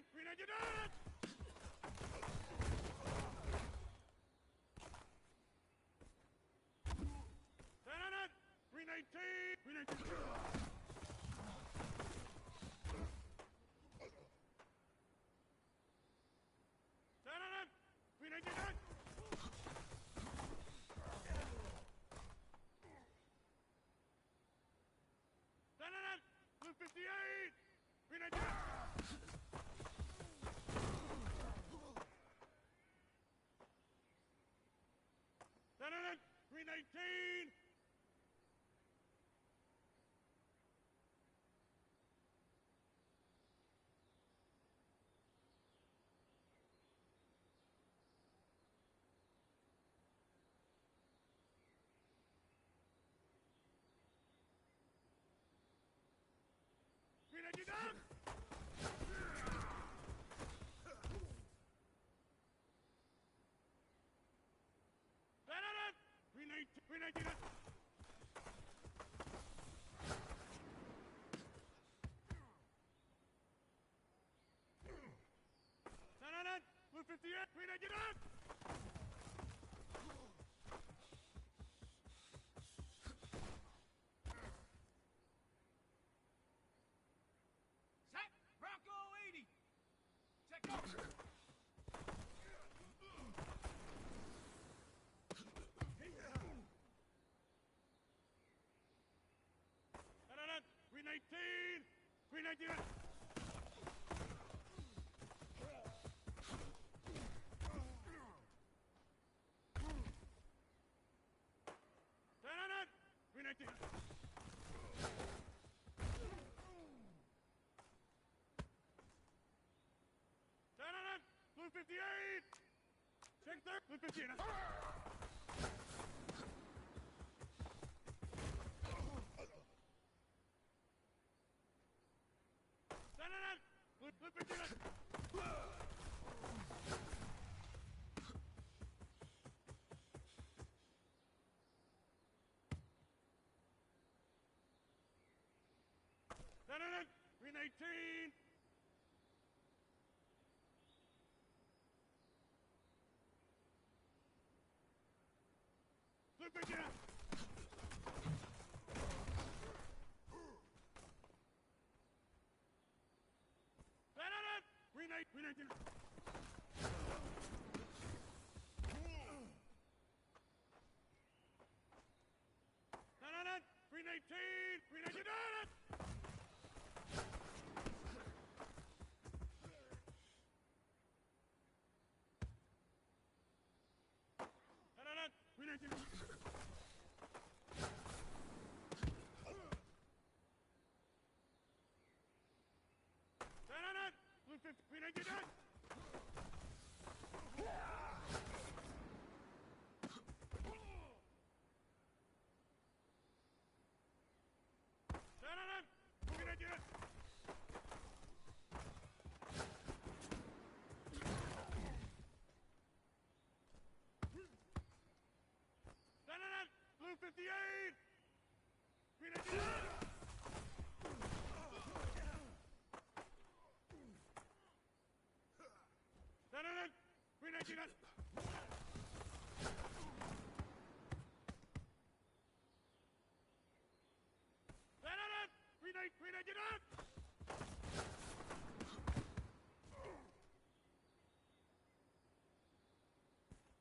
you done it! Done it! 319! 319! Done it! 399! Done it! Blue 58! 399! Done it! 319! You down! Done it! 319! Done it! Blue 58! 319! Set! Bronco 80! Check out! Done it! 319! 319! Done it! 319! Done it! Blue 58! Check there! Blue 58! Done it! Blue 58! Done it! 319! Blue 58! Done it! 319! Done it! 319! 319! Done it! Done it! 319! Done it! Blue 50! 319! Done! Done it! 319! Done it! Blue 58! 319! Done it! 319! Done it! 319!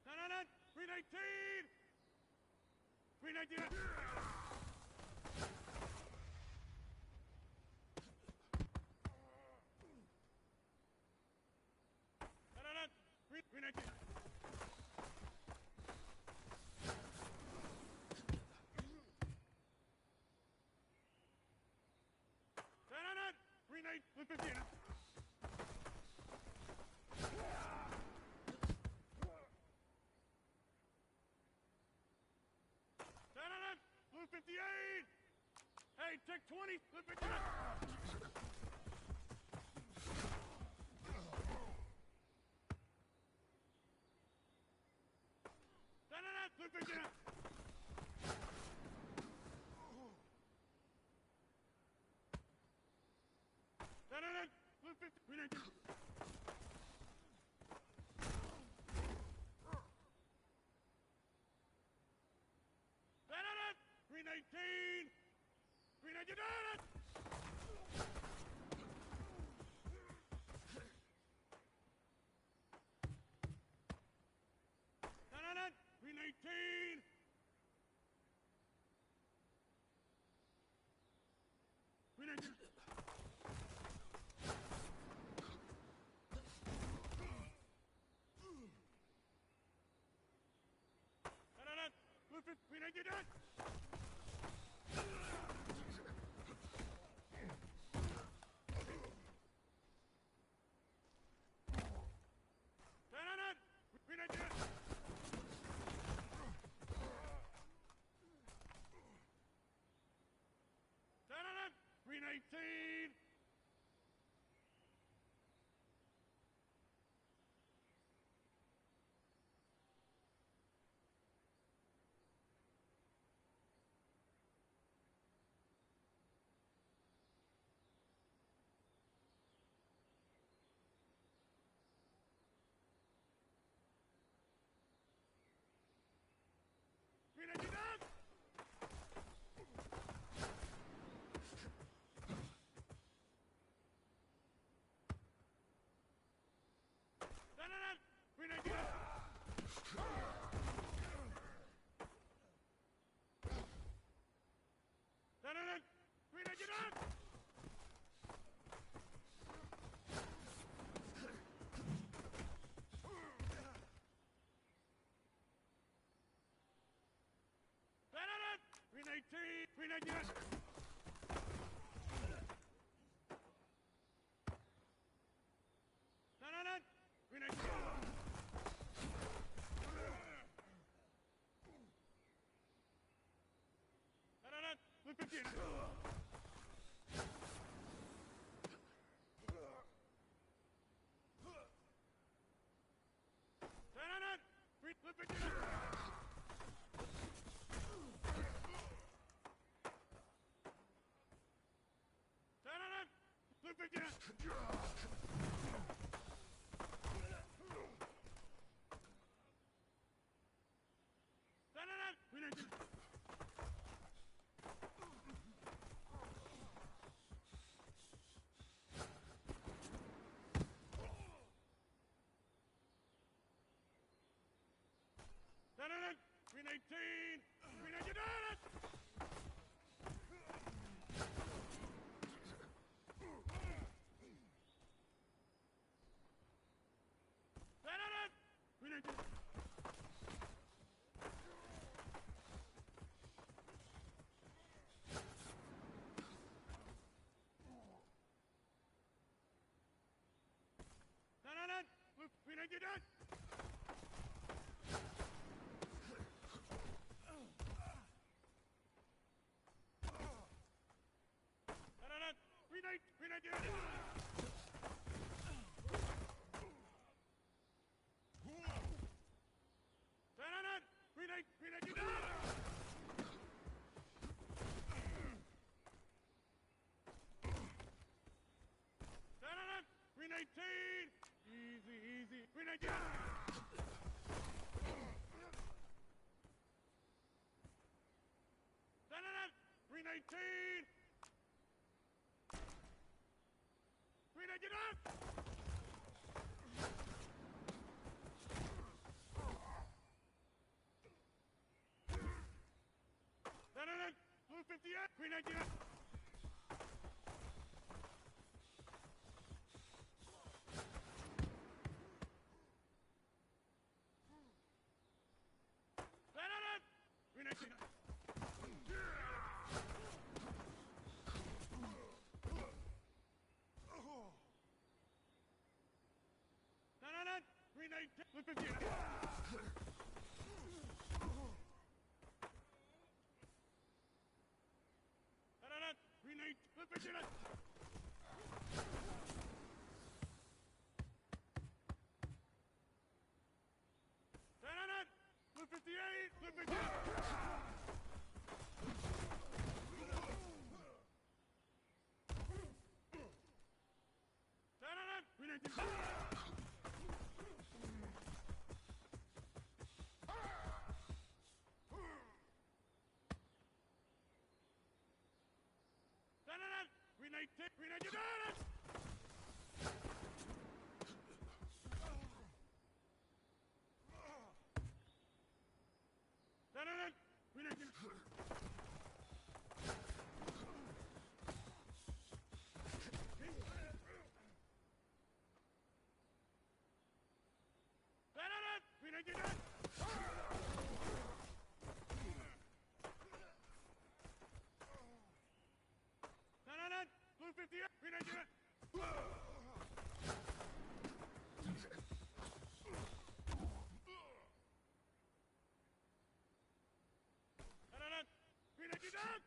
Done it! 319! 319! Done it! 319! Done it! 319! Done it! Blue 58! Hey, take 20! Blue 58! Done it! Blue 58! Done it! Blue 58! Green 18! Green 18, you did it! Green 18! Green 18, you did it! Green 18! Green 18! Easy, easy. Green 18! Green 18! Green 18 up! Blue 58! Green 19 up! Green 19 up! Green 19! Blue 58! Green 8! Blue 58! Blue 58! Blue 58! Green 19! Green 19! Green 19! Green 19! Green 19! Blue 58! Green 19! Green 19 down!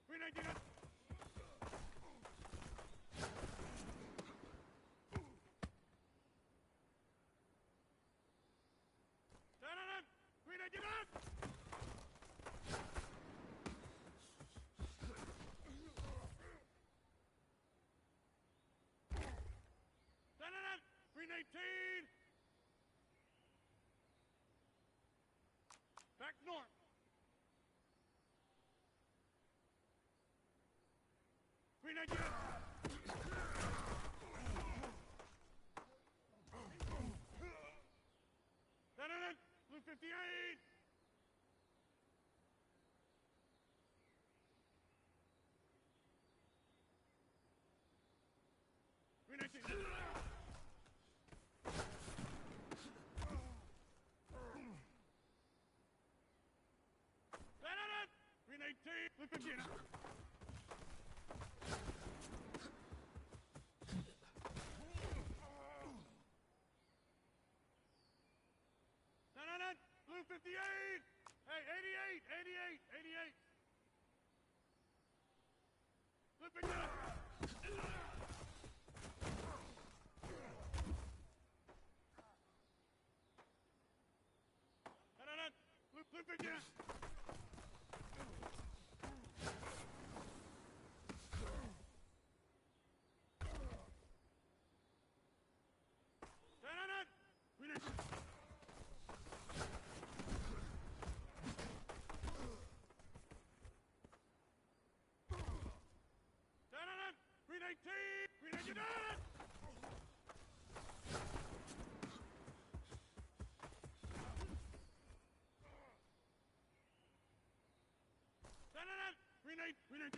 Green 19 up! Green 19 up! Green 18! Back north! Green 19! Blue 58! Green 19! Lupentina. No. Blue 58. Hey, 88. Lupentina. No. Lupentina. Green 18! You did it! Green 18! Green 18!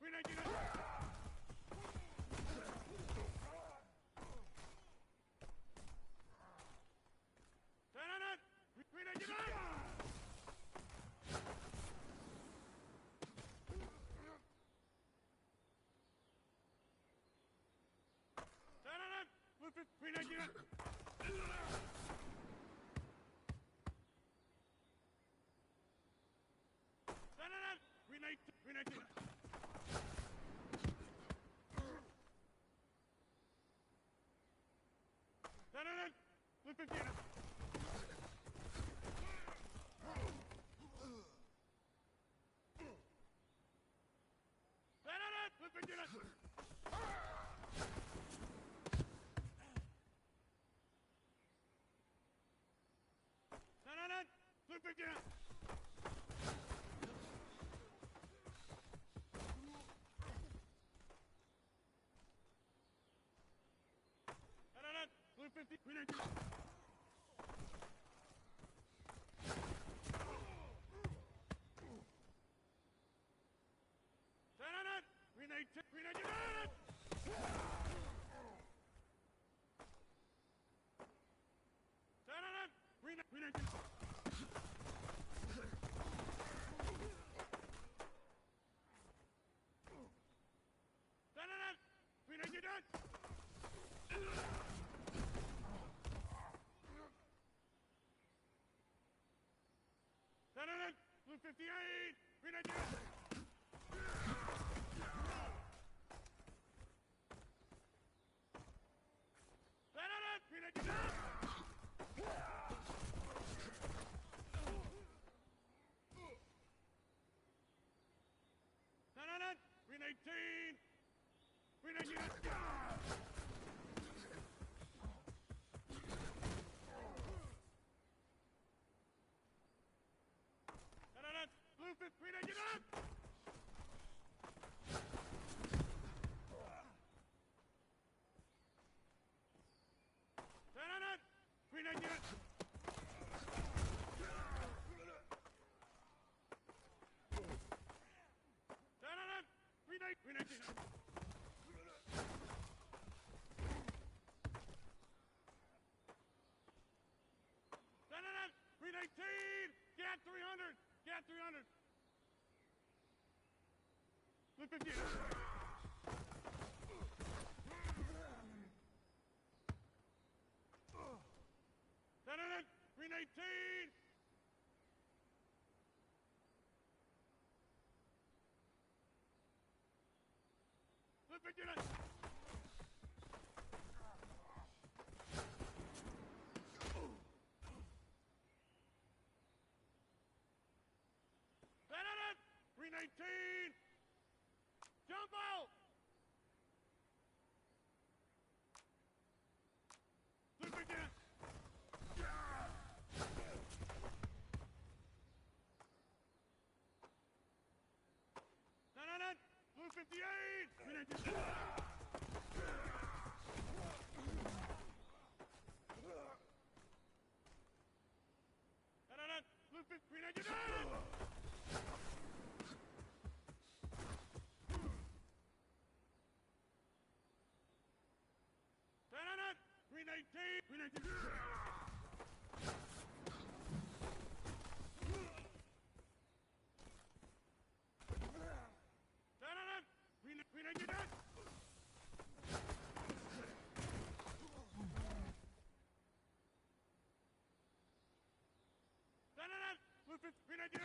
Green 18! Green 19! Green 19! Green 19! Green 19! Blue 15! Blue 15! Blue 15! Blue 50, Green 19. Green 18, Green 19. Green 19. Green 19. Blue 58! Green 19! Green 19! Green 18! Green 19! Blue 5, Green 19! Green 19! Green 19! Green 18! Get 300! Get 300! Blue 15! Green 18! Blue 15! Green 18! Jump out! 58! Blue 59! Green 19! Green 19! Green 19! Blue 50! Green 19!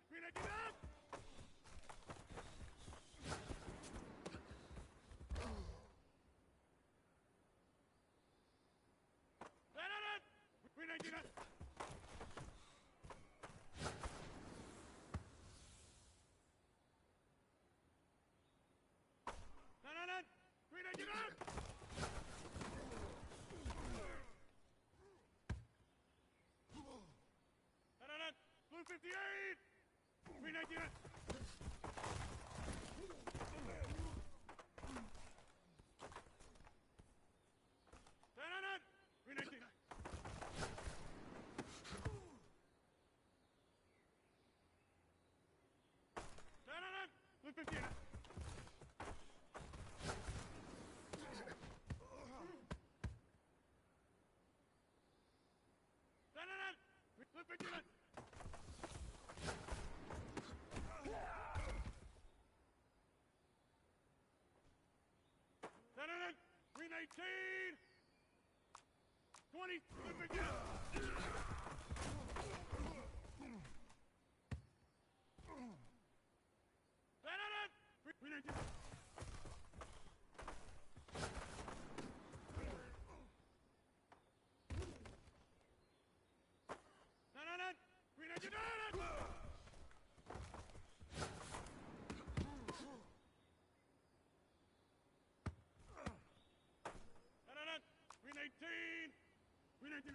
Green 19! Green 19! Green 19! Blue 58! Green 19! Green 19! Blue 58! Blue 59! Green 18! 20! Blue 59! Green 19! Green 19! Green 18! Green 19!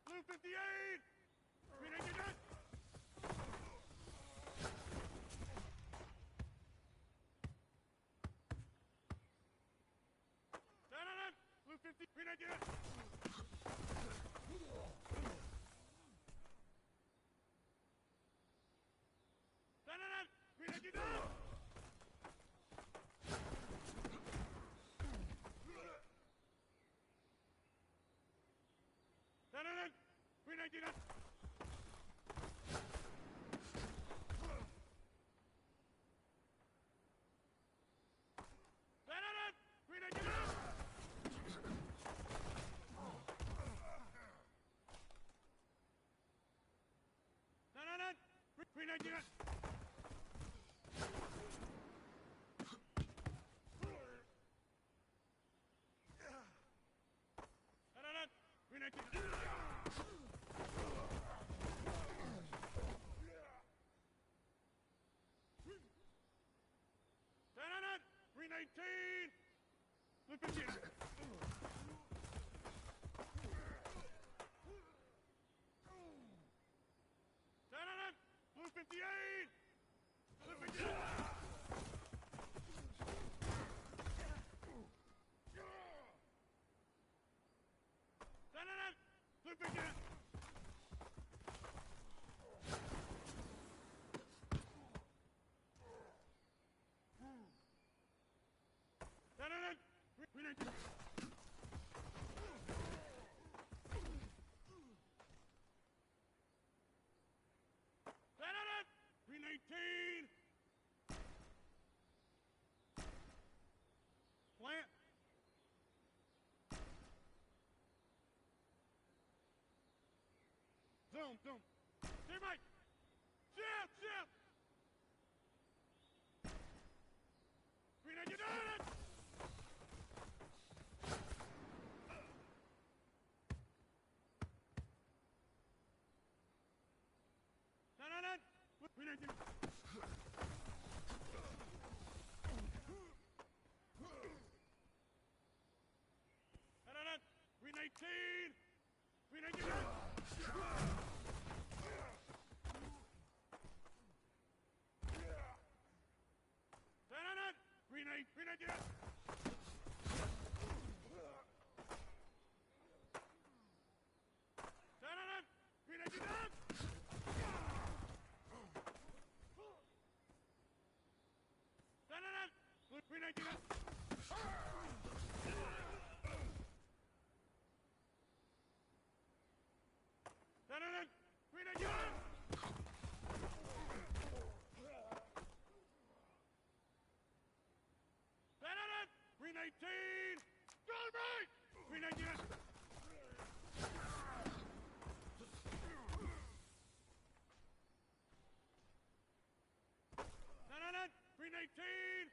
Blue 58! Green 19! Blue 50! Green 19! Green 19! Green 19! Green 19! Green 19! Green 19! Green 19! Blue 15! Blue 58! Blue 58! Blue 58! Green 19! Green 19! Plant! Zoom, zoom! Hey, Mike! Jab, jab! Green 19! Green 19! 18!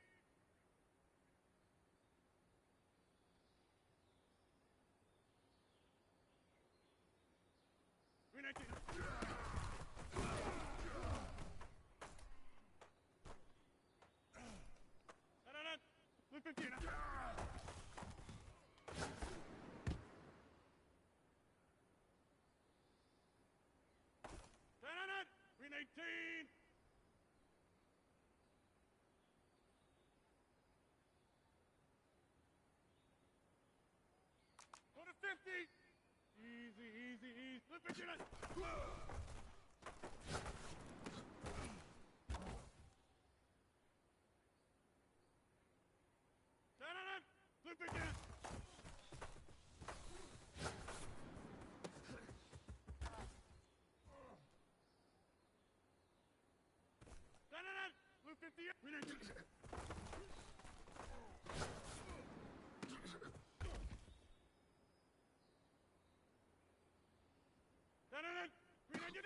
Green 18! Blue 15! Green 18! Go to 50! Easy, easy, easy. Blue 15! Blue 15! Blue 58! Green 18! Green 19!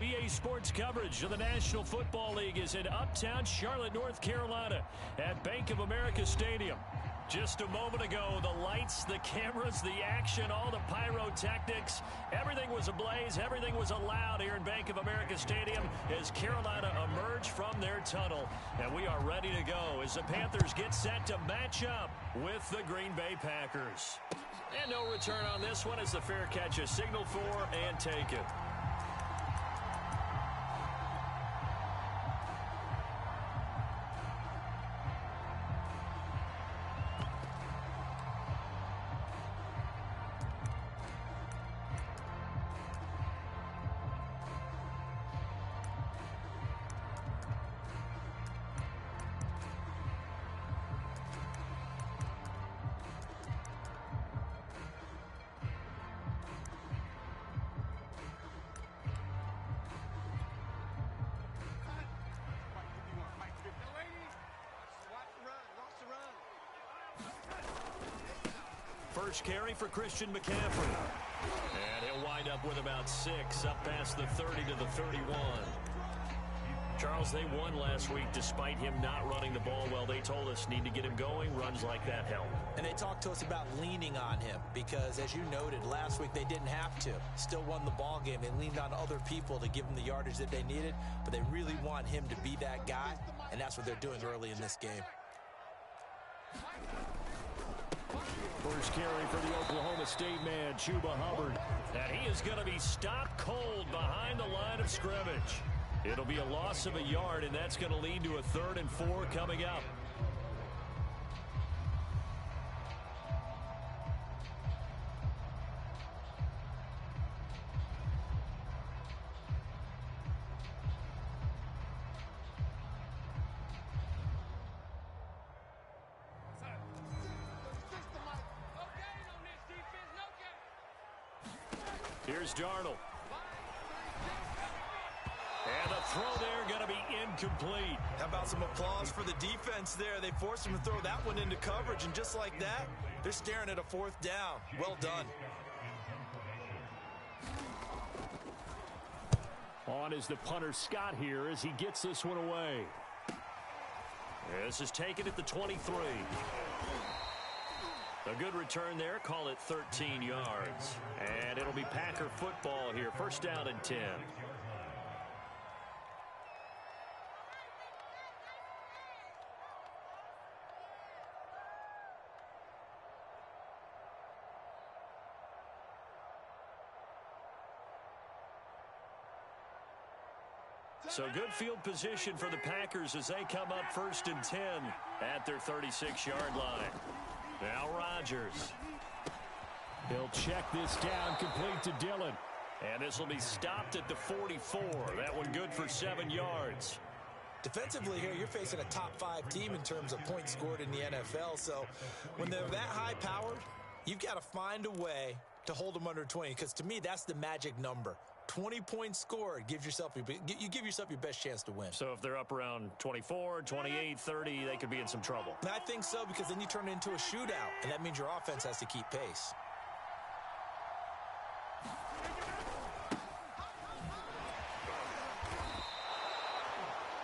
EA Sports coverage of the National Football League is in uptown Charlotte, North Carolina at Bank of America Stadium. Just a moment ago, the lights, the cameras, the action, all the pyrotechnics, everything was ablaze, everything was allowed here in Bank of America Stadium as Carolina emerged from their tunnel. And we are ready to go as the Panthers get set to match up with the Green Bay Packers. And no return on this one as the fair catch is signaled for and taken. First carry for Christian McCaffrey. And he'll wind up with about 6, up past the 30 to the 31. Charles, they won last week despite him not running the ball well. They told us need to get him going. Runs like that help. And they talked to us about leaning on him because, as you noted, last week they didn't have to. Still won the ball game. They leaned on other people to give them the yardage that they needed, but they really want him to be that guy, and that's what they're doing early in this game. First carry for the Oklahoma State man, Chuba Hubbard. And he is going to be stopped cold behind the line of scrimmage. It'll be a loss of a yard, and that's going to lead to a 3rd and 4 coming up. Here's Darnold. And the throw there going to be incomplete. How about some applause for the defense there? They forced him to throw that one into coverage, and just like that, they're staring at a 4th down. Well done. On is the punter Scott here as he gets this one away. This is taken at the 23. A good return there. Call it 13 yards. And it'll be Packer football here. First down and 10. So good field position for the Packers as they come up 1st and 10 at their 36-yard line. Now Rodgers. He'll check this down, complete to Dillon. And this will be stopped at the 44. That one good for 7 yards. Defensively here, you're facing a top 5 team in terms of points scored in the NFL. So when they're that high-powered, you've got to find a way to hold them under 20. Because to me, that's the magic number. 20 points scored, you give yourself your best chance to win. So if they're up around 24, 28, 30, they could be in some trouble. And I think so, because then you turn it into a shootout, and that means your offense has to keep pace.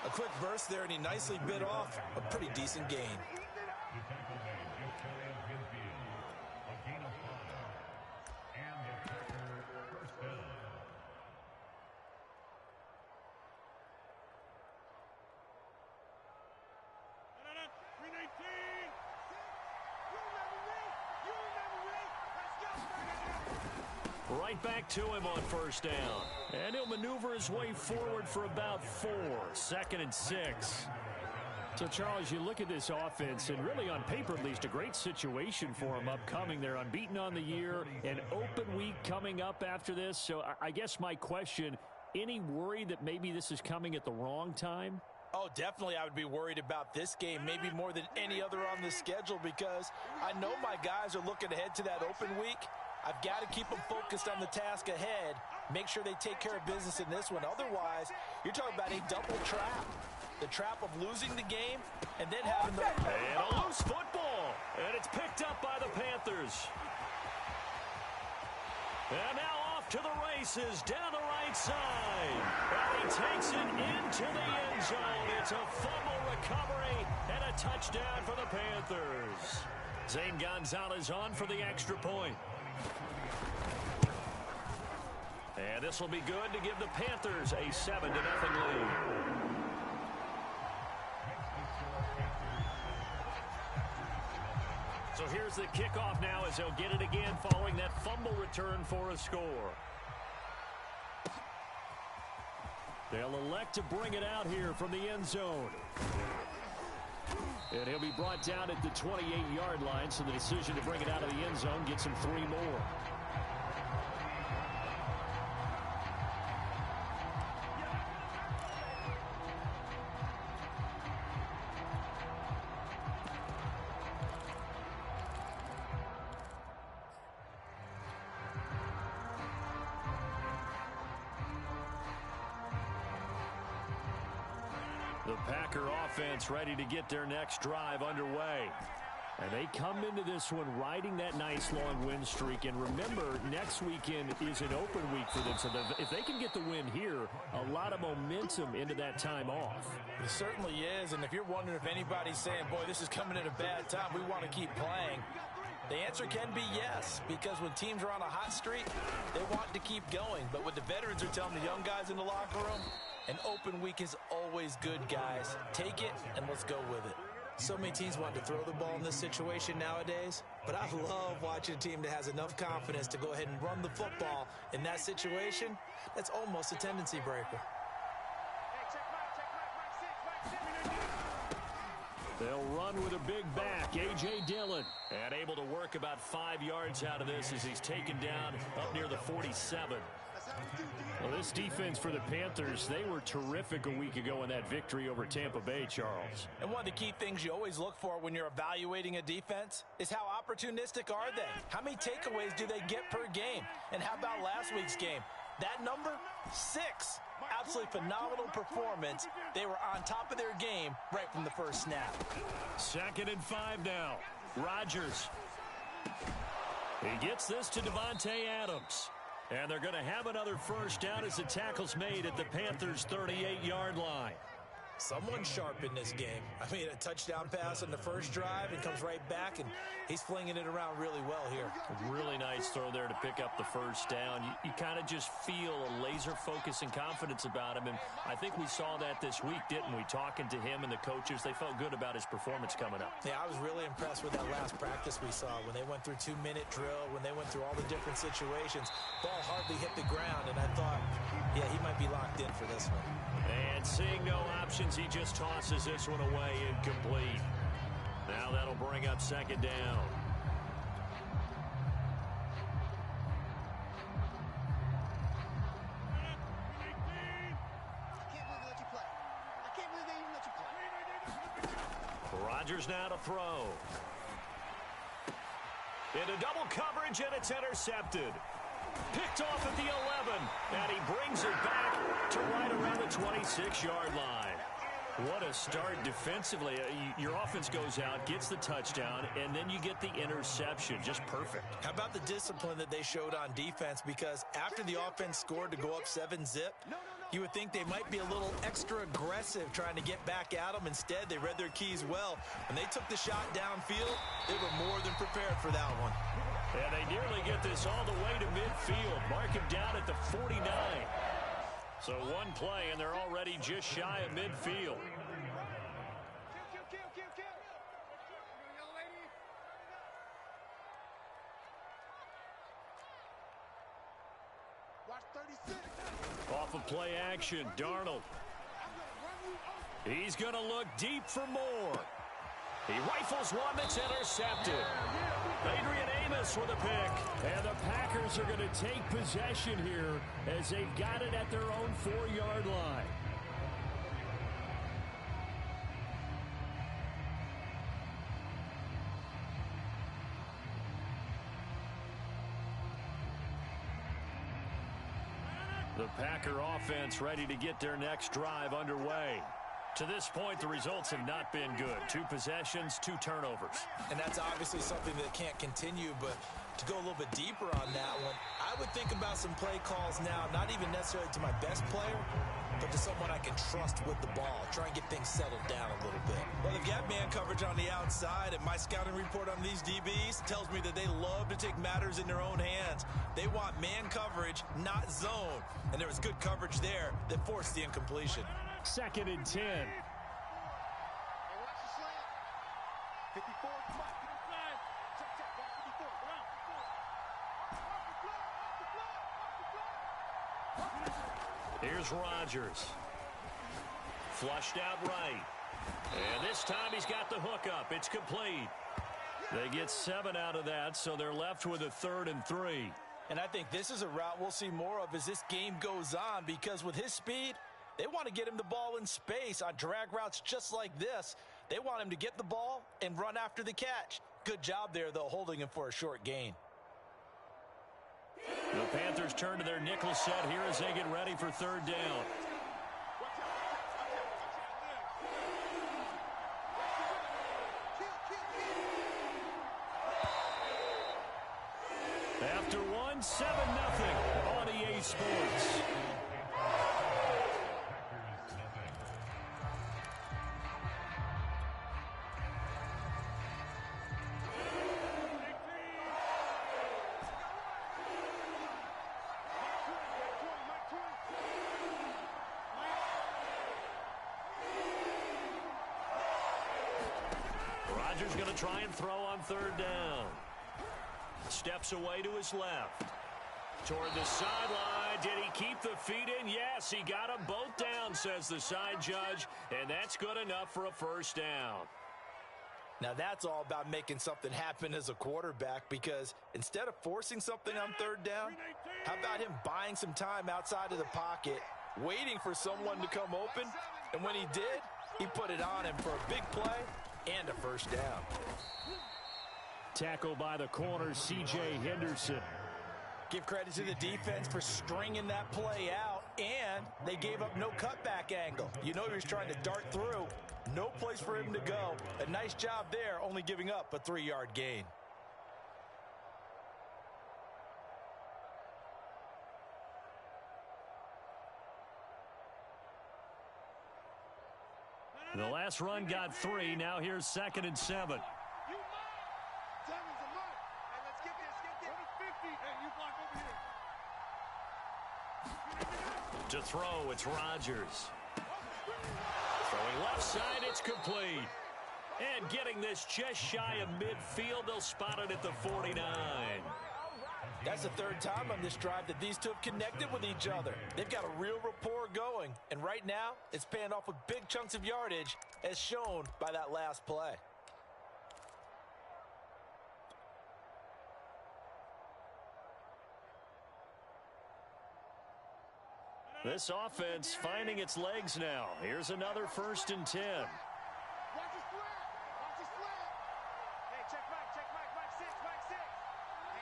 A quick burst there, and he nicely bit off a pretty decent gain. Right back to him on first down. And he'll maneuver his way forward for about 4. 2nd and 6. So, Charles, you look at this offense, and really on paper at least, a great situation for them upcoming. They're unbeaten on the year, an open week coming up after this. So I guess my question, any worry that maybe this is coming at the wrong time? Oh, definitely I would be worried about this game, maybe more than any other on the schedule, because I know my guys are looking ahead to that open week. I've got to keep them focused on the task ahead, make sure they take care of business in this one. Otherwise, you're talking about a double trap. The trap of losing the game and then having the... And a loose football. And it's picked up by the Panthers. And now off off to the races down the right side. And he takes it into the end zone. It's a fumble recovery and a touchdown for the Panthers. Zane Gonzalez on for the extra point. And this will be good to give the Panthers a 7-0 lead. So here's the kickoff now as they'll get it again following that fumble return for a score. They'll elect to bring it out here from the end zone. And he'll be brought down at the 28-yard line, so the decision to bring it out of the end zone gets him 3 more. The Packer offense ready to get their next drive underway. And they come into this one riding that nice long win streak. And remember, next weekend is an open week for them. So if they can get the win here, a lot of momentum into that time off. It certainly is. And if you're wondering if anybody's saying, boy, this is coming at a bad time, we want to keep playing, the answer can be yes, because when teams are on a hot streak, they want to keep going. But what the veterans are telling the young guys in the locker room, an open week is always good, guys. Take it, and let's go with it. So many teams want to throw the ball in this situation nowadays, but I love watching a team that has enough confidence to go ahead and run the football in that situation. That's almost a tendency breaker. They'll run with a big back, A.J. Dillon, and able to work about 5 yards out of this as he's taken down up near the 47. Well, this defense for the Panthers, they were terrific a week ago in that victory over Tampa Bay, Charles. And one of the key things you always look for when you're evaluating a defense is how opportunistic are they? How many takeaways do they get per game? And how about last week's game? That number, 6. Absolutely phenomenal performance. They were on top of their game right from the first snap. 2nd and 5 now. Rodgers. He gets this to Devontae Adams. And they're going to have another first down as the tackle's made at the Panthers' 38-yard line. Someone's sharp in this game. I mean, a touchdown pass on the first drive and comes right back, and he's flinging it around really well here. A really nice throw there to pick up the first down. You kind of just feel a laser focus and confidence about him, and I think we saw that this week, didn't we? Talking to him and the coaches, they felt good about his performance coming up. Yeah, I was really impressed with that last practice we saw when they went through 2-minute drill, when they went through all the different situations. Ball hardly hit the ground, and I thought, yeah, he might be locked in for this one. And seeing no options, he just tosses this one away incomplete. Now that'll bring up 2nd down. Rodgers now to throw. Into double coverage, and it's intercepted. Picked off at the 11, and he brings it back to right around the 26-yard line. What a start defensively. Your offense goes out, gets the touchdown, and then you get the interception. Just perfect. How about the discipline that they showed on defense? Because after the offense scored to go up 7-zip, you would think they might be a little extra aggressive trying to get back at them. Instead, they read their keys well. When they took the shot downfield, they were more than prepared for that one. And they nearly get this all the way to midfield. Mark him down at the 49. So one play, and they're already just shy of midfield. Off of play action, Darnold. He's going to look deep for more. He rifles one that's intercepted. Adrian Amos with a pick. And the Packers are going to take possession here as they've got it at their own 4-yard line. The Packer offense ready to get their next drive underway. To this point, the results have not been good. 2 possessions, 2 turnovers. And that's obviously something that can't continue, but to go a little bit deeper on that one, I would think about some play calls now, not even necessarily to my best player, but to someone I can trust with the ball. Try and get things settled down a little bit. Well, they've got man coverage on the outside, and my scouting report on these DBs tells me that they love to take matters in their own hands. They want man coverage, not zone. And there was good coverage there that forced the incompletion. 2nd and 10. Hey, watch the slant. 54, come on. Check, watch 54. Come on. Here's Rodgers. Flushed out right. And this time he's got the hook up. It's complete. They get 7 out of that, so they're left with a 3rd and 3. And I think this is a route we'll see more of as this game goes on, because with his speed, they want to get him the ball in space on drag routes just like this. They want him to get the ball and run after the catch. Good job there, though, holding him for a short gain. The Panthers turn to their nickel set here as they get ready for 3rd down. After 1, 7-0 on EA Sports. Rodgers going to try and throw on 3rd down. Steps away to his left. Toward the sideline. Did he keep the feet in? Yes, he got them both down, says the side judge. And that's good enough for a 1st down. Now that's all about making something happen as a quarterback, because instead of forcing something on 3rd down, how about him buying some time outside of the pocket, waiting for someone to come open, and when he did, he put it on him for a big play and a 1st down. Tackle by the corner, C.J. Henderson. Give credit to the defense for stringing that play out, and they gave up no cutback angle. You know he was trying to dart through. No place for him to go. A nice job there, only giving up a 3-yard gain. The last run got 3. Now here's 2nd and 7. To throw, it's Rodgers. Throwing left side, it's complete. And getting this just shy of midfield, they'll spot it at the 49. That's the 3rd time on this drive that these two have connected with each other. They've got a real rapport going, and right now, it's paying off with big chunks of yardage, as shown by that last play. This offense finding its legs now. Here's another 1st and 10. Watch the split. Watch the split. Hey, check Mike 6, Mike 6. Hey,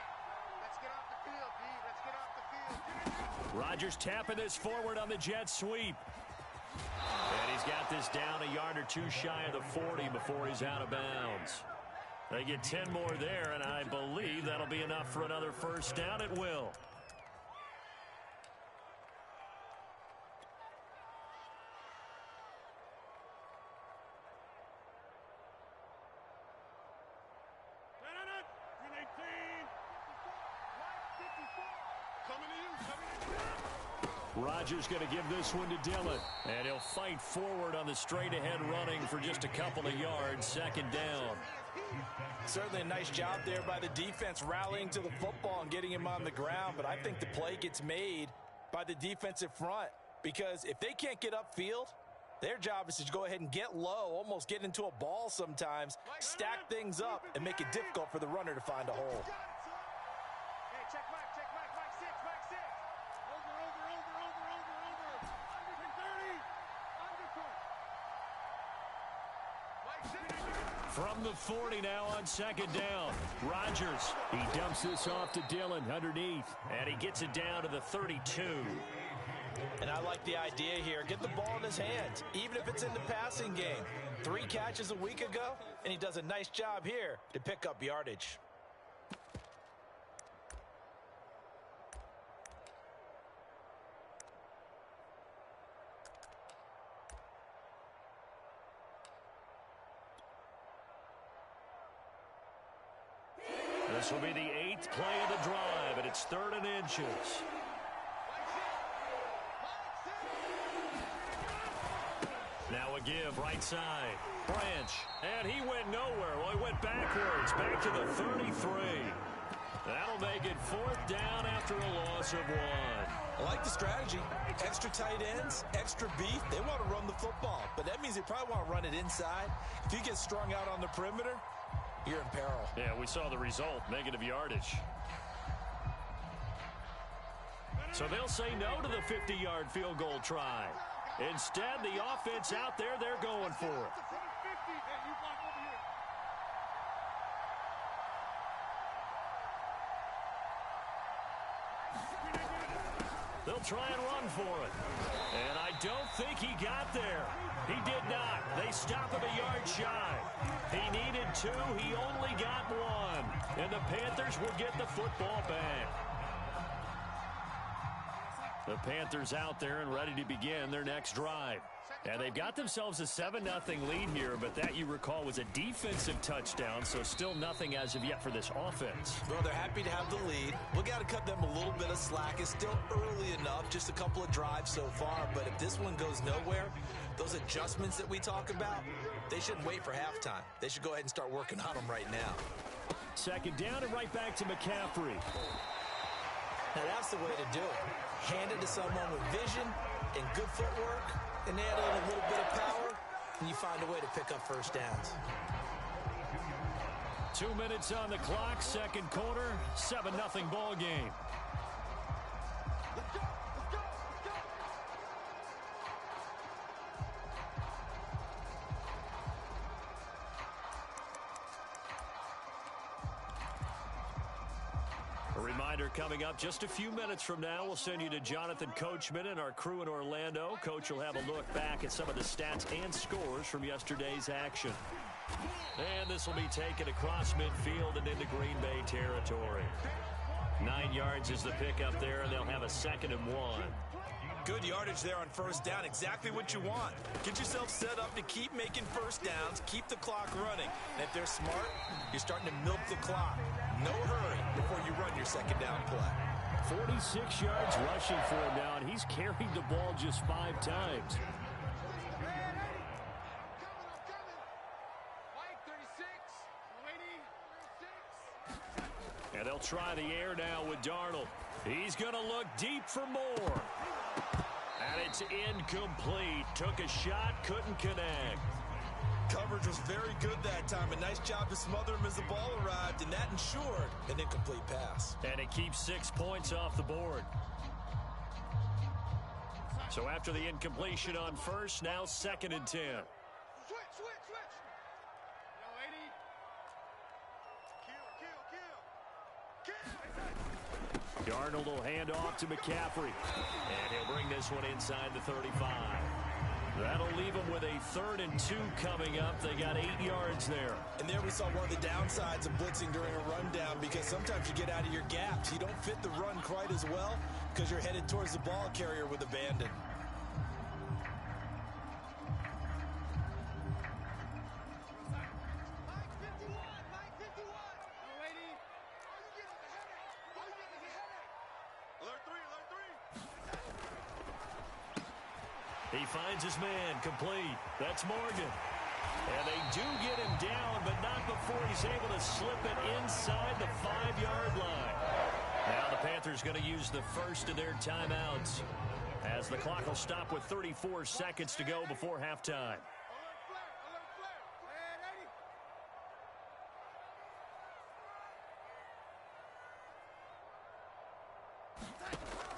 let's get off the field, D. Let's get off the field. Rodgers tapping this forward on the jet sweep. And he's got this down a yard or 2 shy of the 40 before he's out of bounds. They get 10 more there, and I believe that'll be enough for another 1st down. It will. Rodgers going to give this one to Dillon. And he'll fight forward on the straight-ahead running for just a couple of yards. 2nd down. Certainly a nice job there by the defense rallying to the football and getting him on the ground. But I think the play gets made by the defensive front, because if they can't get upfield, their job is to go ahead and get low, almost get into a ball sometimes, stack things up, and make it difficult for the runner to find a hole. Hey, check Mike 6, Mike 6. Over. From the 40 now on 2nd down. Rodgers, he dumps this off to Dillon underneath, and he gets it down to the 32. And I like the idea here. Get the ball in his hands, even if it's in the passing game. 3 catches a week ago, and he does a nice job here to pick up yardage. This will be the 8th play of the drive, and it's 3rd and inches. Now a give, right side. Branch, and he went nowhere. Well, he went backwards, back to the 33. That'll make it 4th down after a loss of 1. I like the strategy. Extra tight ends, extra beef. They want to run the football, but that means they probably want to run it inside. If you get strung out on the perimeter, you're in peril. Yeah, we saw the result, negative yardage. So they'll say no to the 50-yard field goal try. Instead, the offense out there, they're going for it. They'll try and run for it. And I don't think he got there. He did not. They stop him a yard shy. He needed 2. He only got 1. And the Panthers will get the football back. The Panthers out there and ready to begin their next drive. And they've got themselves a 7-0 lead here, but that, you recall, was a defensive touchdown, so still nothing as of yet for this offense. Well, they're happy to have the lead. We got to cut them a little bit of slack. It's still early enough, just a couple of drives so far, but if this one goes nowhere, those adjustments that we talk about, they shouldn't wait for halftime. They should go ahead and start working on them right now. 2nd down and right back to McCaffrey. Now, that's the way to do it. Hand it to someone with vision and good footwork, and add in a little bit of power, and you find a way to pick up first downs. 2 minutes on the clock, 2nd quarter, 7-0 ball game. Reminder coming up just a few minutes from now, we'll send you to Jonathan Coachman and our crew in Orlando. Coach will have a look back at some of the stats and scores from yesterday's action. And this will be taken across midfield and into Green Bay territory. 9 yards is the pickup there, and they'll have a 2nd and 1. Good yardage there on first down, exactly what you want. Get yourself set up to keep making first downs, keep the clock running. And if they're smart, you're starting to milk the clock. No hurry before you run your 2nd down play. 46 yards rushing for him now, and he's carried the ball just 5 times. And they'll try the air now with Darnold. He's going to look deep for more. And it's incomplete. Took a shot, couldn't connect. Coverage was very good that time. A nice job to smother him as the ball arrived, and that ensured an incomplete pass. And it keeps 6 points off the board. So after the incompletion on first, now 2nd and 10. Darnold will hand off to McCaffrey. And he'll bring this one inside the 35. That'll leave them with a 3rd and 2 coming up. They got 8 yards there. And there we saw one of the downsides of blitzing during a rundown, because sometimes you get out of your gaps. You don't fit the run quite as well because you're headed towards the ball carrier with abandon. He finds his man, complete. That's Morgan. And they do get him down, but not before he's able to slip it inside the 5-yard line. Now the Panthers going to use the first of their timeouts, as the clock will stop with 34 seconds to go before halftime.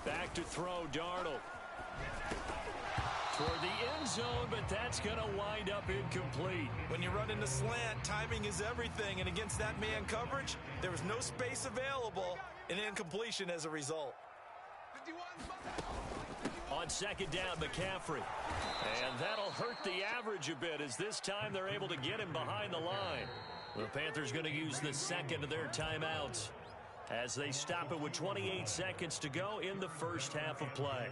Back to throw, Darnold. Toward the end zone, but that's going to wind up incomplete. When you run into slant, timing is everything, and against that man coverage, there was no space available, and incompletion as a result. On on second down, McCaffrey. And that'll hurt the average a bit as this time they're able to get him behind the line. The Panthers going to use the second of their timeouts as they stop it with 28 seconds to go in the first half of play.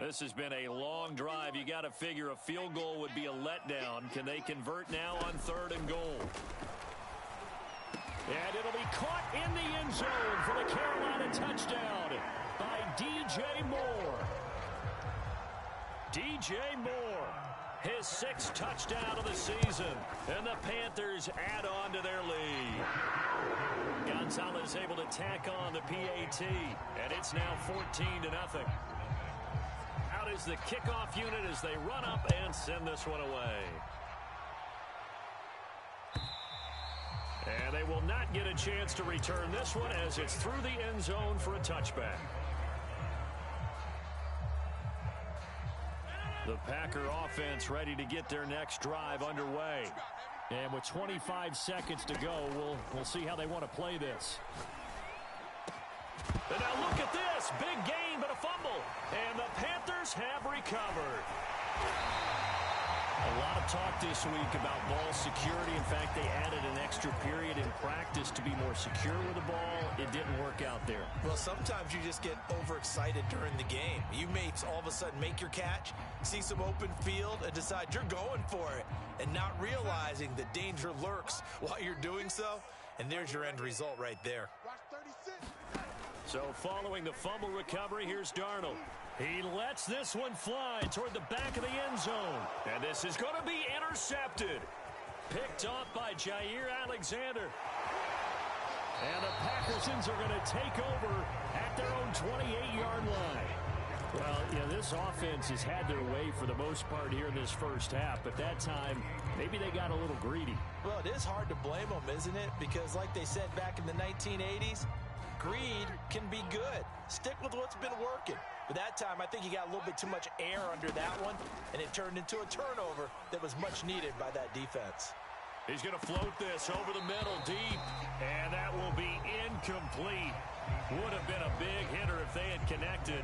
This has been a long drive. You got to figure a field goal would be a letdown. Can they convert now on 3rd and goal? And it'll be caught in the end zone for the Carolina touchdown by DJ Moore. DJ Moore, his 6th touchdown of the season. And the Panthers add on to their lead. Gonzalez able to tack on the PAT. And it's now 14-0. Out is the kickoff unit as they run up and send this one away. And they will not get a chance to return this one as it's through the end zone for a touchback. The Packer offense ready to get their next drive underway. And with 25 seconds to go, we'll see how they want to play this. And now look at this. Big gain, but a fumble. And the Panthers have recovered. A lot of talk this week about ball security. In fact, they added an extra period in practice to be more secure with the ball. It didn't work out there. Well, sometimes you just get overexcited during the game. You may all of a sudden make your catch, see some open field, and decide you're going for it, and not realizing the danger lurks while you're doing so. And there's your end result right there. So following the fumble recovery, here's Darnold. He lets this one fly toward the back of the end zone. And this is going to be intercepted. Picked off by Jair Alexander. And the Packersons are going to take over at their own 28-yard line. Well, you know, this offense has had their way for the most part here in this first half. But that time, maybe they got a little greedy. Well, it is hard to blame them, isn't it? Because like they said back in the 1980s, greed can be good. Stick with what's been working. But that time, I think he got a little bit too much air under that one, and it turned into a turnover that was much needed by that defense. He's going to float this over the middle deep, and that will be incomplete. Would have been a big hitter if they had connected.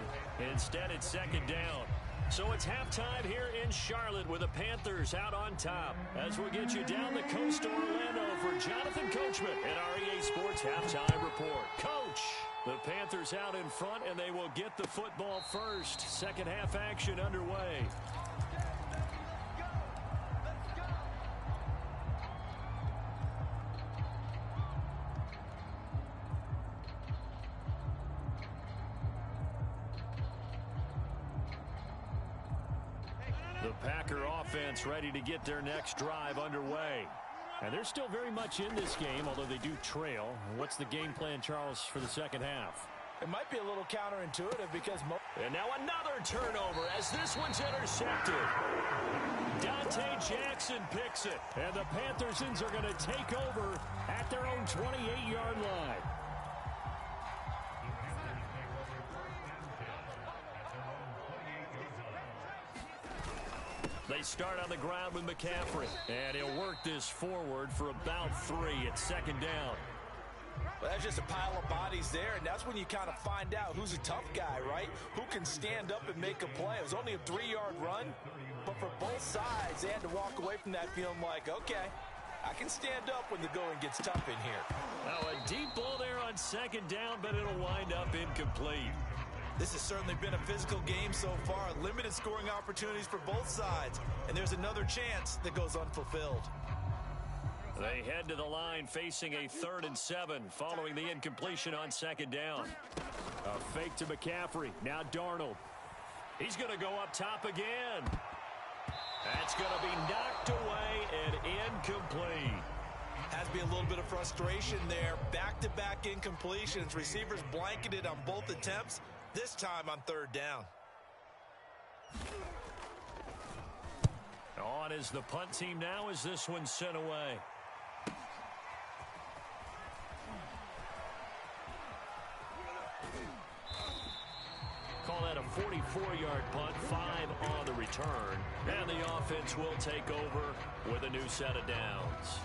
Instead, it's second down. So it's halftime here in Charlotte with the Panthers out on top. As we'll get you down the coast to Orlando for Jonathan Coachman at our EA Sports Halftime Report. Coach, the Panthers out in front, and they will get the football first. Second half action underway. The Packer offense ready to get their next drive underway. And they're still very much in this game, although they do trail. What's the game plan, Charles, for the second half? It might be a little counterintuitive because... And now another turnover as this one's intercepted. Dante Jackson picks it. And the Panthersons are going to take over at their own 28-yard line. They start on the ground with McCaffrey. And he'll work this forward for about 3 at second down. Well, that's just a pile of bodies there, and that's when you kind of find out who's a tough guy, right? Who can stand up and make a play. It was only a 3-yard run, but for both sides, they had to walk away from that feeling like, okay, I can stand up when the going gets tough in here. Now a deep ball there on second down, but it'll wind up incomplete. This has certainly been a physical game so far. Limited scoring opportunities for both sides. And there's another chance that goes unfulfilled. They head to the line facing a 3rd and 7 following the incompletion on second down. A fake to McCaffrey. Now Darnold. He's going to go up top again. That's going to be knocked away and incomplete. Has to be a little bit of frustration there. Back-to-back incompletions. Receivers blanketed on both attempts. This time on 3rd down. On is the punt team now as this one's sent away. Call that a 44-yard punt. 5 on the return. And the offense will take over with a new set of downs.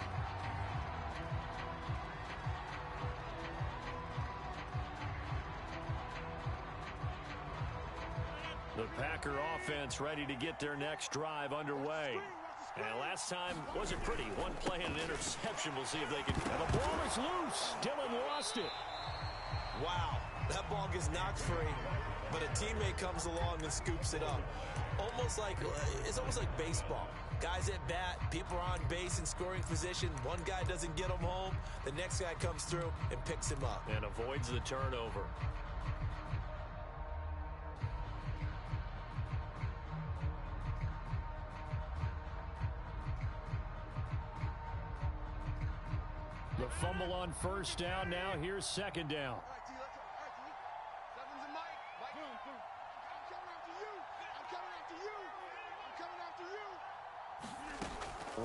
The Packer offense ready to get their next drive underway. And last time wasn't pretty. One play and an interception. We'll see if they can. And the ball is loose. Dillon lost it. Wow, that ball gets knocked free, but a teammate comes along and scoops it up. It's almost like baseball. Guys at bat, people are on base in scoring position. One guy doesn't get him home. The next guy comes through and picks him up. And avoids the turnover. The fumble on first down. Now here's second down.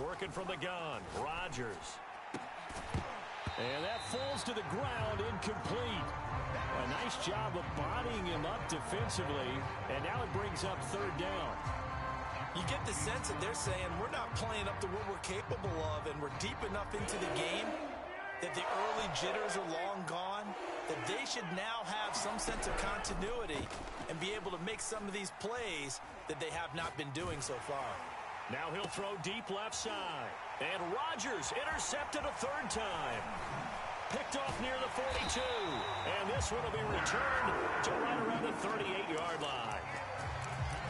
Working from the gun, Rodgers. And that falls to the ground, incomplete. A nice job of bodying him up defensively, and now it brings up third down. You get the sense that they're saying we're not playing up to what we're capable of, and we're deep enough into the game that the early jitters are long gone, that they should now have some sense of continuity and be able to make some of these plays that they have not been doing so far. Now he'll throw deep left side. And Rodgers intercepted a third time. Picked off near the 42. And this one will be returned to right around the 38-yard line.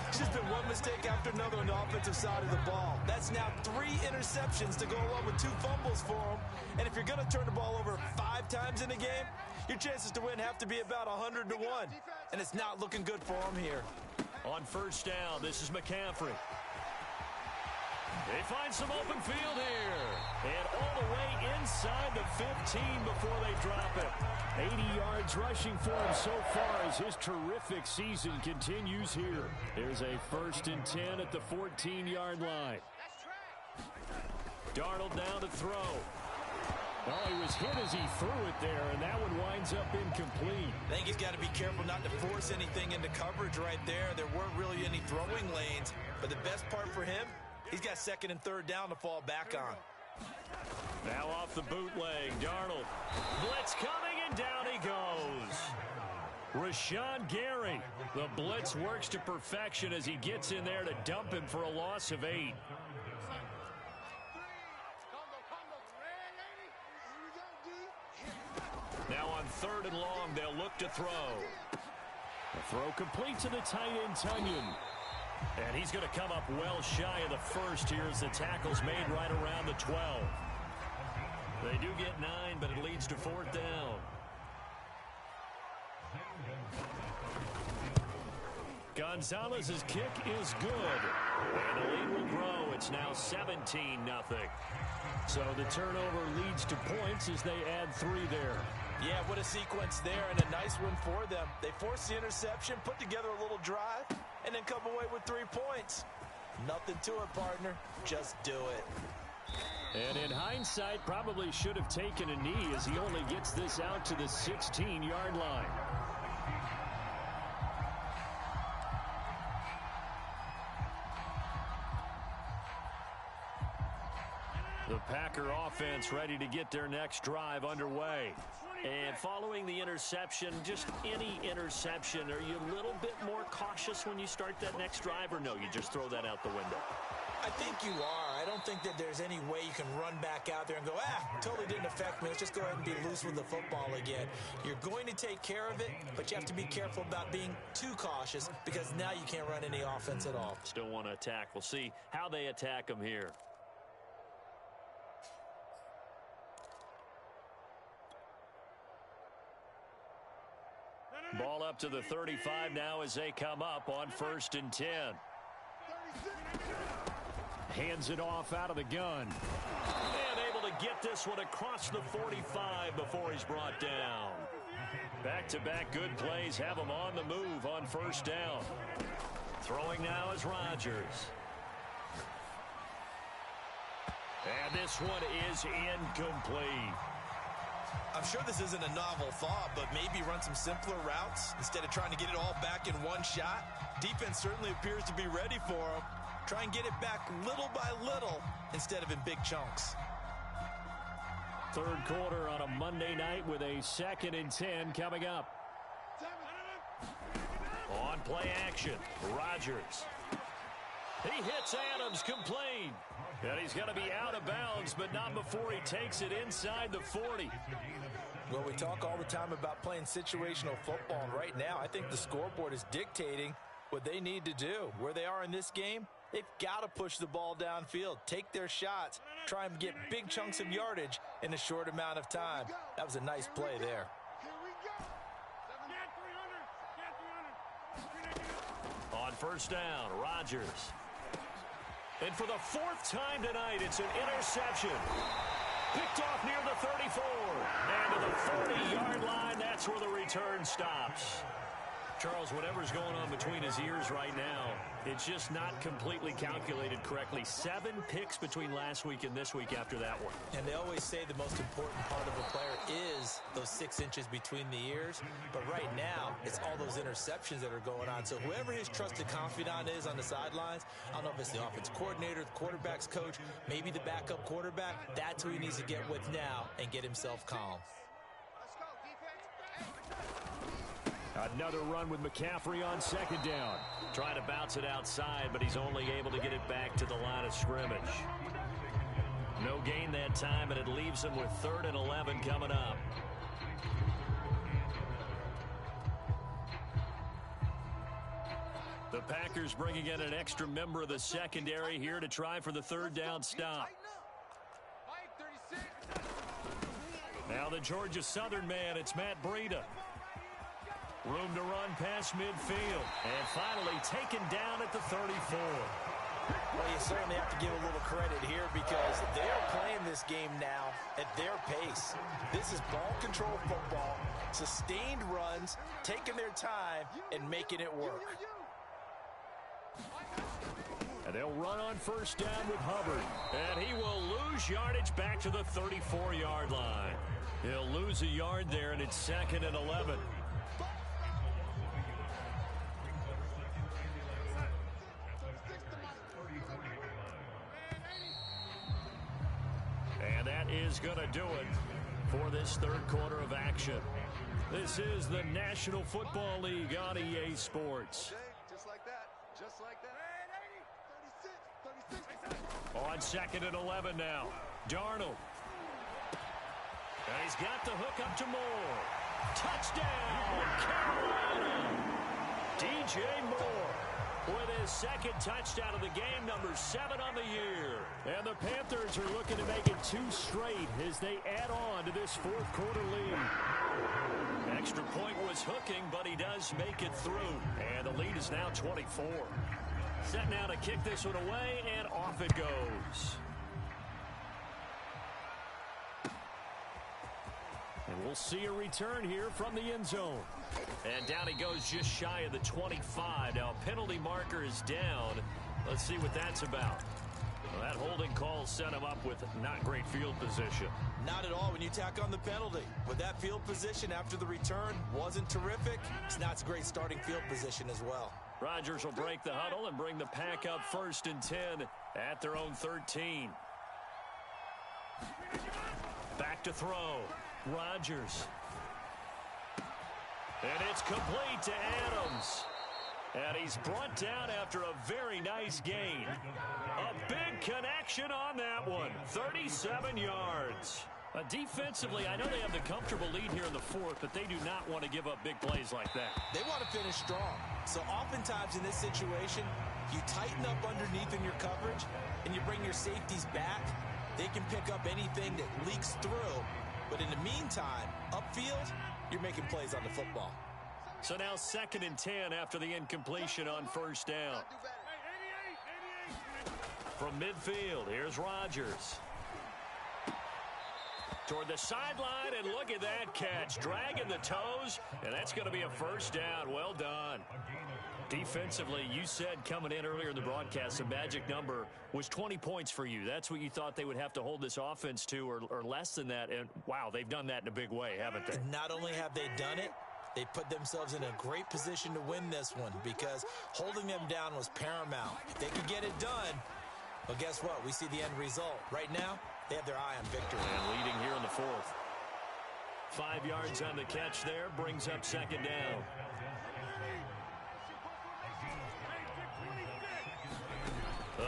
It's just been one mistake after another on the offensive side of the ball. That's now 3 interceptions to go along with 2 fumbles for him. And if you're going to turn the ball over 5 times in a game, your chances to win have to be about 100 to 1. And it's not looking good for him here. On first down, this is McCaffrey. They find some open field here. And all the way inside the 15 before they drop it. 80 yards rushing for him so far as his terrific season continues here. There's a 1st and 10 at the 14-yard line. Darnold down to throw. Oh, he was hit as he threw it there, and that one winds up incomplete. I think he's got to be careful not to force anything into coverage right there. There weren't really any throwing lanes, but the best part for him, he's got 2nd and 3rd down to fall back on. Now off the bootleg, Darnold. Blitz coming, and down he goes. Rashawn Gary. The blitz works to perfection as he gets in there to dump him for a loss of 8. Now on 3rd and long, they'll look to throw. The throw complete to the tight end, Tunyon. And he's going to come up well shy of the first here as the tackle's made right around the 12. They do get 9, but it leads to 4th down. Gonzalez's kick is good. And the lead will grow. It's now 17-0. So the turnover leads to points as they add 3 there. Yeah, what a sequence there, and a nice one for them. They force the interception, put together a little drive, and then come away with 3 points. Nothing to it, partner. Just do it. And in hindsight, probably should have taken a knee as he only gets this out to the 16-yard line. The Packer offense ready to get their next drive underway. And following the interception, just any interception, are you a little bit more cautious when you start that next drive, or no, you just throw that out the window? I think you are. I don't think that there's any way you can run back out there and go, totally didn't affect me. Let's just go ahead and be loose with the football again. You're going to take care of it, but you have to be careful about being too cautious because now you can't run any offense at all. Still want to attack. We'll see how they attack them here. Ball up to the 35 now as they come up on 1st and 10. Hands it off out of the gun. And able to get this one across the 45 before he's brought down. Back-to-back good plays have him on the move on 1st down. Throwing now is Rodgers. And this one is incomplete. I'm sure this isn't a novel thought, but maybe run some simpler routes instead of trying to get it all back in one shot. Defense certainly appears to be ready for him. Try and get it back little by little instead of in big chunks. Third quarter on a Monday night with a 2nd and 10 coming up. On play action, Rodgers. He hits Adams complete. And he's going to be out of bounds, but not before he takes it inside the 40. Well, we talk all the time about playing situational football, and right now I think the scoreboard is dictating what they need to do. Where they are in this game, they've got to push the ball downfield, take their shots, try and get big chunks of yardage in a short amount of time. That was a nice play there. On first down, Rodgers. And for the 4th time tonight, it's an interception. Picked off near the 34. And to the 40-yard line, that's where the return stops. Charles, whatever's going on between his ears right now, it's just not completely calculated correctly. 7 picks between last week and this week after that one. And they always say the most important part of a player is those 6 inches between the ears. But right now, it's all those interceptions that are going on. So whoever his trusted confidant is on the sidelines, I don't know if it's the offense coordinator, the quarterback's coach, maybe the backup quarterback, that's who he needs to get with now and get himself calm. Another run with McCaffrey on 2nd down. Trying to bounce it outside, but he's only able to get it back to the line of scrimmage. No gain that time, and it leaves him with 3rd and 11 coming up. The Packers bringing in an extra member of the secondary here to try for the 3rd down stop. Now the Georgia Southern man, it's Matt Breida. Room to run past midfield. And finally taken down at the 34. Well, you certainly have to give a little credit here because they're playing this game now at their pace. This is ball control football, sustained runs, taking their time, and making it work. And they'll run on first down with Hubbard. And he will lose yardage back to the 34-yard line. He'll lose a yard there, and it's 2nd and 11. And that is going to do it for this 3rd quarter of action. This is the National Football League on EA Sports. Just like that. Just like that. On 2nd and 11 now. Darnold. And he's got the hook up to Moore. Touchdown, Carolina. DJ Moore with his 2nd touchdown of the game, number 7 on the year. And the Panthers are looking to make it 2 straight as they add on to this 4th quarter lead. Extra point was hooking, but he does make it through. And the lead is now 24. Set now to kick this one away, and off it goes. And we'll see a return here from the end zone. And down he goes just shy of the 25. Now penalty marker is down. Let's see what that's about. Well, that holding call set him up with not great field position. Not at all when you tack on the penalty. With that field position after the return wasn't terrific, it's not a great starting field position as well. Rodgers will break the huddle and bring the Pack up 1st and 10 at their own 13. Back to throw. Rodgers. And it's complete to Adams. And he's brought down after a very nice gain. A big connection on that one. 37 yards. Defensively, I know they have the comfortable lead here in the 4th, but they do not want to give up big plays like that. They want to finish strong. So oftentimes in this situation, you tighten up underneath in your coverage, and you bring your safeties back. They can pick up anything that leaks through. But in the meantime, upfield, you're making plays on the football. So now 2nd and 10 after the incompletion on first down. From midfield, here's Rodgers. Toward the sideline, and look at that catch. Dragging the toes, and that's going to be a first down. Well done. Defensively, you said coming in earlier in the broadcast, the magic number was 20 points for you. That's what you thought they would have to hold this offense to, or less than that. And, wow, they've done that in a big way, haven't they? Not only have they done it, they put themselves in a great position to win this one because holding them down was paramount. If they could get it done, well, guess what? We see the end result. Right now, they have their eye on victory. And leading here in the fourth. 5 yards on the catch there, brings up second down.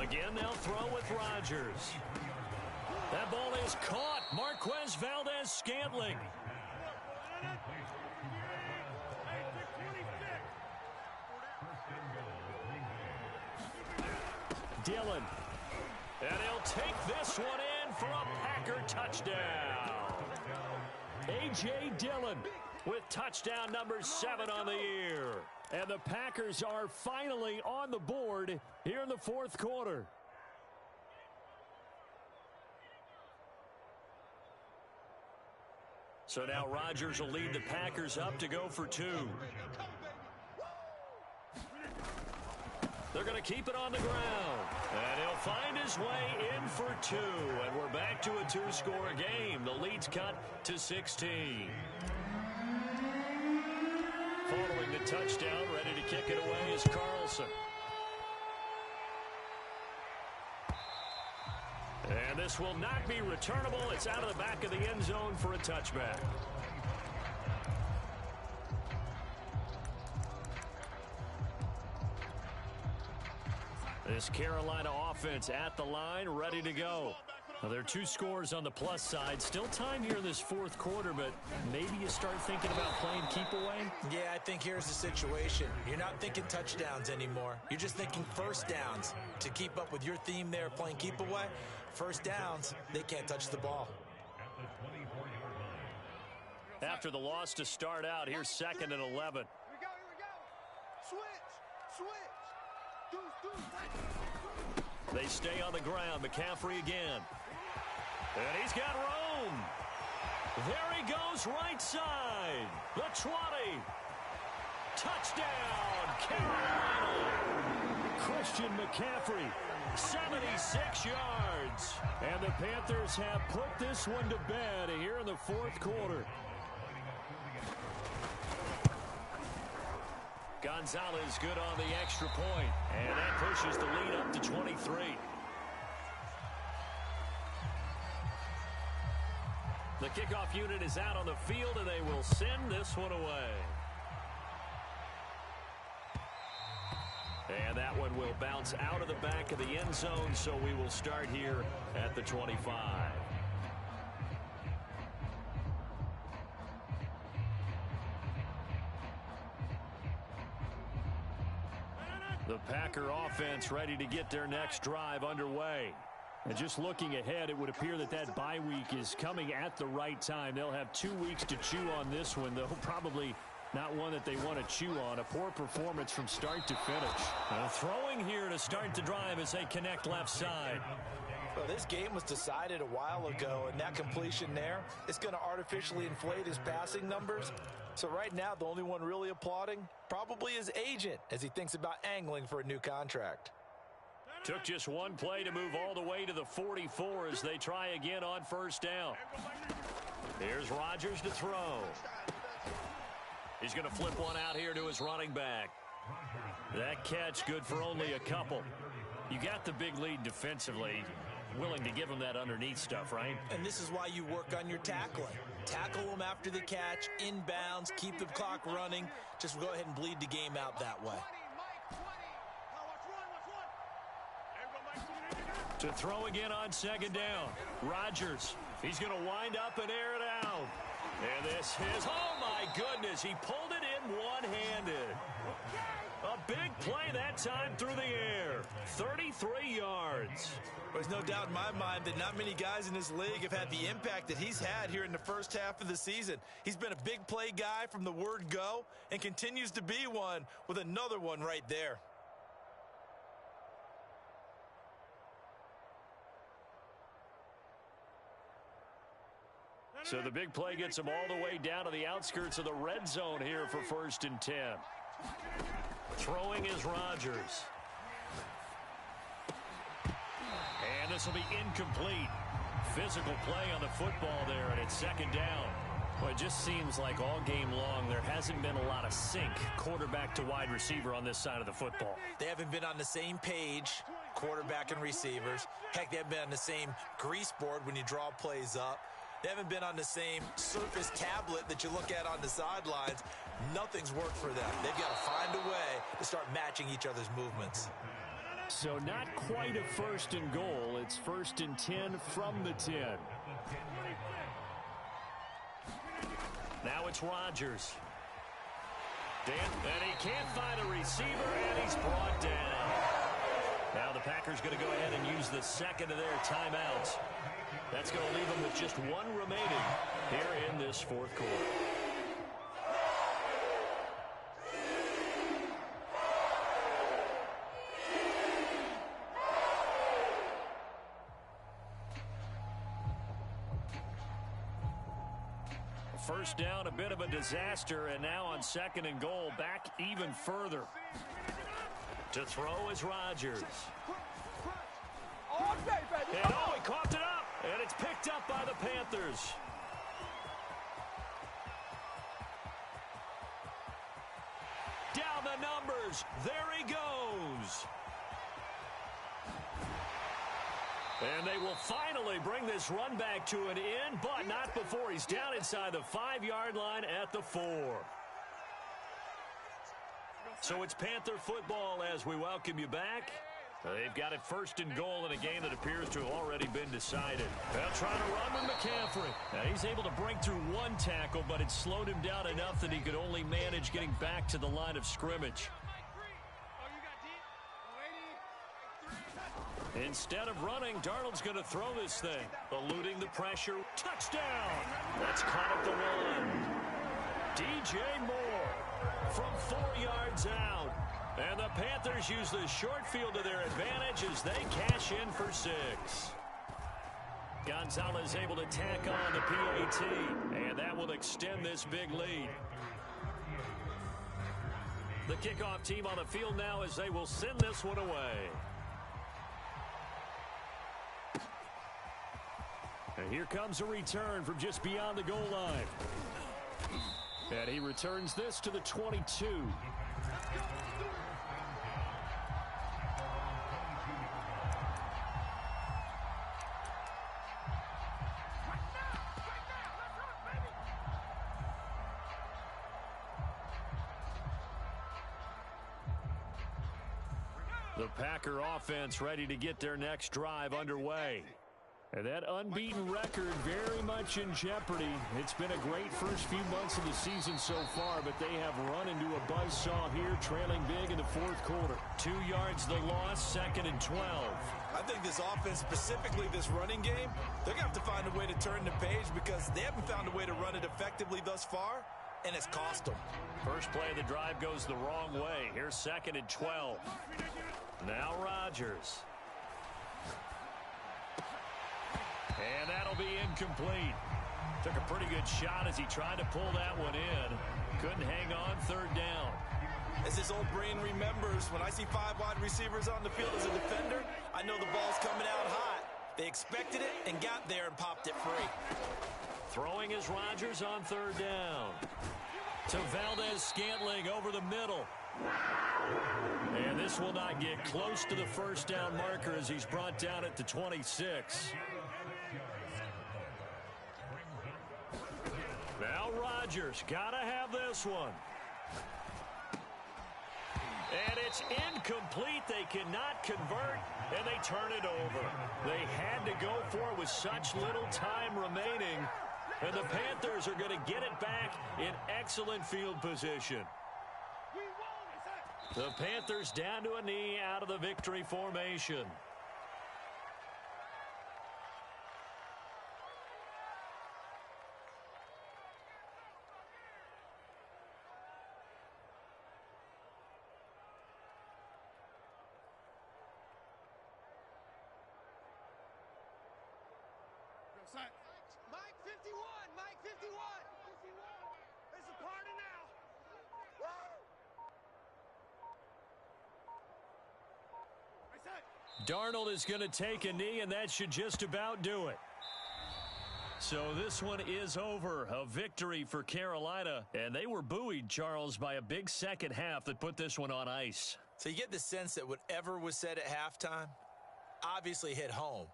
Again, they'll throw with Rodgers. That ball is caught. Marquez Valdez-Scantling. Dillon. And he'll take this one in for a Packer touchdown. A.J. Dillon with touchdown number 7 on the year. And the Packers are finally on the board here in the fourth quarter. So now Rodgers will lead the Packers up to go for 2. They're going to keep it on the ground. And he'll find his way in for 2. And we're back to a 2-score game. The lead's cut to 16. Following the touchdown, ready to kick it away is Carlson. And this will not be returnable. It's out of the back of the end zone for a touchback. This Carolina offense at the line, ready to go. Well, there are 2 scores on the plus side. Still time here in this fourth quarter, but maybe you start thinking about playing keep away? Yeah, I think here's the situation. You're not thinking touchdowns anymore. You're just thinking first downs. To keep up with your theme there, playing keep away, first downs, they can't touch the ball. After the loss to start out, here's 2nd and 11. Here we go. Switch. They stay on the ground. McCaffrey again. And he's got room. There he goes, right side. The 20. Touchdown, Carolina. Christian McCaffrey, 76 yards. And the Panthers have put this one to bed here in the fourth quarter. Gonzalez good on the extra point, and that pushes the lead up to 23. The kickoff unit is out on the field, and they will send this one away. And that one will bounce out of the back of the end zone, so we will start here at the 25. The Packer offense ready to get their next drive underway. And just looking ahead, it would appear that that bye week is coming at the right time. They'll have 2 weeks to chew on this one, though probably not one that they want to chew on. A poor performance from start to finish. Throwing here to start the drive as they connect left side. Well, this game was decided a while ago, and that completion there is going to artificially inflate his passing numbers. So right now, the only one really applauding probably his agent as he thinks about angling for a new contract. Took just one play to move all the way to the 44 as they try again on first down. Here's Rodgers to throw. He's going to flip one out here to his running back. That catch good for only a couple. You got the big lead defensively. Willing to give him that underneath stuff, right? And this is why you work on your tackling. Tackle them after the catch, inbounds, keep the clock running. Just go ahead and bleed the game out that way. To throw again on second down. Rodgers, he's going to wind up and air it out. And this is, oh my goodness, he pulled it in one-handed. A big play that time through the air. 33 yards. There's no doubt in my mind that not many guys in this league have had the impact that he's had here in the first half of the season. He's been a big play guy from the word go and continues to be one with another one right there. So the big play gets him all the way down to the outskirts of the red zone here for 1st and 10. Throwing is Rodgers. And this will be incomplete. Physical play on the football there, and it's second down. Well, it just seems like all game long there hasn't been a lot of sync quarterback to wide receiver on this side of the football. They haven't been on the same page, quarterback and receivers. Heck, they haven't been on the same grease board when you draw plays up. They haven't been on the same Surface tablet that you look at on the sidelines. Nothing's worked for them. They've got to find a way to start matching each other's movements. So not quite a first and goal. It's 1st and 10 from the 10. Now it's Rodgers. And he can't find a receiver, and he's brought down. Now the Packers going to go ahead and use the second of their timeouts. That's going to leave them with just one remaining here in this fourth quarter. First down, a bit of a disaster, and now on 2nd and goal, back even further. To throw is Rodgers. And he coughed it up, and it's picked up by the Panthers. Down the numbers, there he goes. And they will finally bring this run back to an end, but not before he's down inside the 5-yard line at the 4. So it's Panther football as we welcome you back. They've got it 1st and goal in a game that appears to have already been decided. They'll try to run with McCaffrey. Now he's able to break through one tackle, but it slowed him down enough that he could only manage getting back to the line of scrimmage. Instead of running, Darnold's going to throw this thing. Eluding the pressure. Touchdown! That's caught at the 1. DJ Moore from 4 yards out. And the Panthers use the short field to their advantage as they cash in for 6. Gonzalez able to tack on the PAT. And that will extend this big lead. The kickoff team on the field now as they will send this one away. And here comes a return from just beyond the goal line. And he returns this to the 22. The Packer offense ready to get their next drive underway. And that unbeaten record very much in jeopardy. It's been a great first few months of the season so far, but they have run into a buzzsaw here, trailing big in the fourth quarter. 2 yards the loss, 2nd and 12. I think this offense, specifically this running game, they're going to have to find a way to turn the page because they haven't found a way to run it effectively thus far, and it's cost them. First play of the drive goes the wrong way. Here's 2nd and 12. Now Rodgers. And that'll be incomplete. Took a pretty good shot as he tried to pull that one in. Couldn't hang on, 3rd down. As his old brain remembers, when I see 5 wide receivers on the field as a defender, I know the ball's coming out hot. They expected it and got there and popped it free. Throwing is Rodgers on 3rd down. To Valdez-Scantling over the middle. And this will not get close to the first down marker as he's brought down at the 26. Now Rodgers got to have this one. And it's incomplete. They cannot convert, and they turn it over. They had to go for it with such little time remaining, and the Panthers are going to get it back in excellent field position. The Panthers down to a knee out of the victory formation. Mike 51! Mike 51! It's a party now! Woo! Darnold is going to take a knee, and that should just about do it. So this one is over. A victory for Carolina. And they were buoyed, Charles, by a big second half that put this one on ice. So you get the sense that whatever was said at halftime obviously hit home.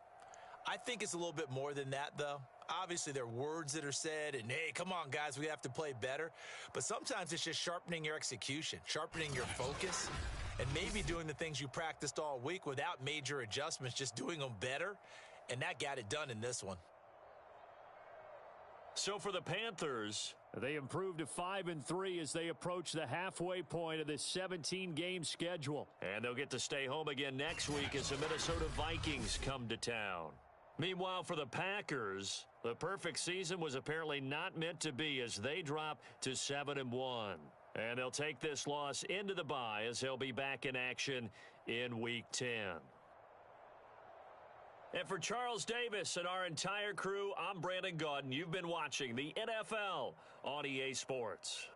I think it's a little bit more than that, though. Obviously, there are words that are said, and, hey, come on, guys, we have to play better. But sometimes it's just sharpening your execution, sharpening your focus, and maybe doing the things you practiced all week without major adjustments, just doing them better. And that got it done in this one. So for the Panthers, they improved to 5-3 as they approach the halfway point of this 17-game schedule. And they'll get to stay home again next week as the Minnesota Vikings come to town. Meanwhile, for the Packers, the perfect season was apparently not meant to be as they drop to 7-1. And they'll take this loss into the bye as they'll be back in action in Week 10. And for Charles Davis and our entire crew, I'm Brandon Gaudin. You've been watching the NFL on EA Sports.